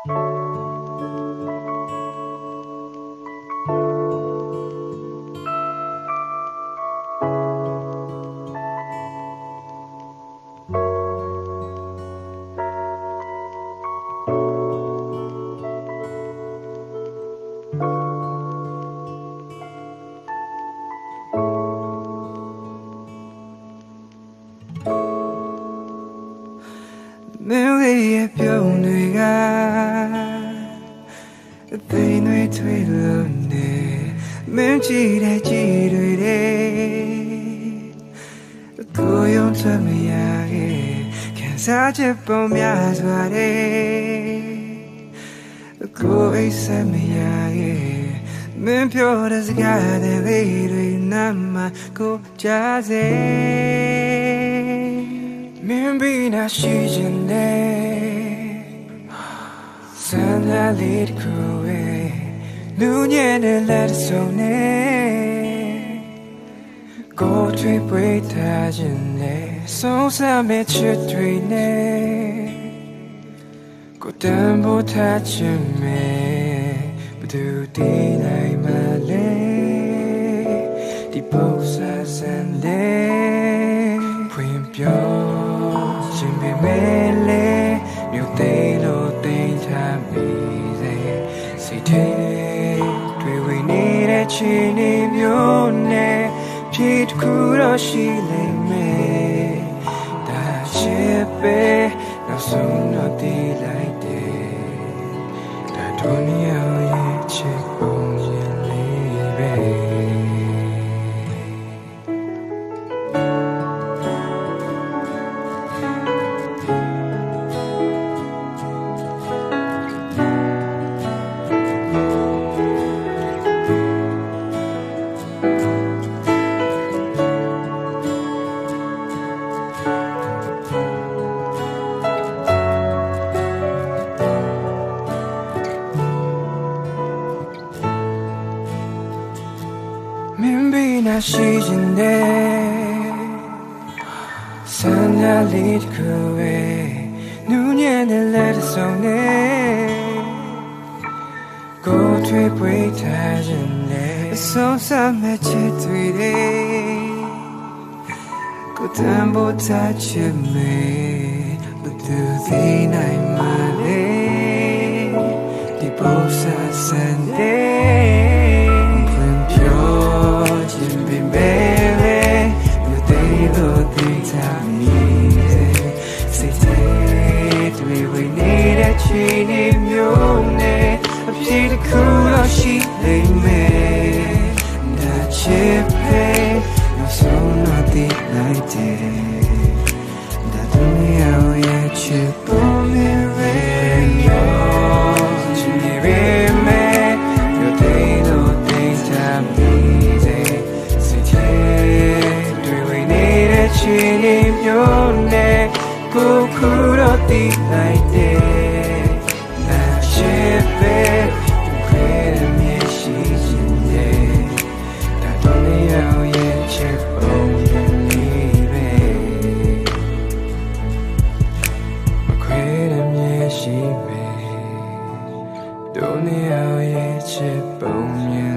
မင်းရဲ့ပြုံးတွေကသိနေထွေးလို့နေမင်းကြည့်တဲ့ကြည့်တွေကိုယုံချမရရဲ့ခံစားချက်ပုံများစွာကိုအိပ်စက်မရရဲ့မင်းပြောတဲ့စကားတွေနာမကိုကြားစေမင်းဘီနာရှိခြင်းနဲ့စံလာလေးတစ်ခုပဲနူးညံ့တဲ့လက်ဆုံးနဲ့ကိုထွေးပွေးထားခြင်းနဲ့ဆုံးစမဲ့ချစ်တွေနဲ့ကိုတန်ဖို့ထားခြင်းနဲ့ဘသူတည်နိုင်မလဲဒီပုံစံစံလေးဖွင့်ပြောရှင်ပေမဲ့လေမြို့သိလို့တင်ချမိစေစိတ်ထဲတွေဝေနေတဲ့ချီနေမျိုးနဲ့ဖြည့်တစ်ခုတော့ရှိလိမ့်မယ်ဒါချစ်ပဲနောက်ဆုံးတော့တည်လိုက်တယ်ဒါတို့နေရာရဲ့ချစ်ပုံရင်လေးပဲမင်းဘီနာရှိခြင်းနဲ့စံလာလေးတစ်ခုပဲနူးညံ့တဲ့လက်ဆုံးနဲ့ကိုထွေးပွေးထားခြင်းနဲ့အဆုံးစမဲ့ချစ်တွေကိုတန်ဖို့ထားချင်မေဘသူသိနိုင်မလဲဒီပုံစံစံတဲ့ချီနေမျိုးနဲ့အပြည့်တစ်ခုတော့ရှိလိမ့်မယ်ဒါချစ်ပဲနောက်ဆုံးတော့တည်လိုက်တယ်ဒါတို့ရဲ့ချစ်ပုံနဲ့ပဲချီနေပဲမဲ့မြို့သိလို့တင်ချမိစေစိတ်ထဲတွေဝေနေတဲ့ချီနေမျိုးနဲ့ကိုခုတော့တည်လိုက်တယ်don't need out yet, chip on you.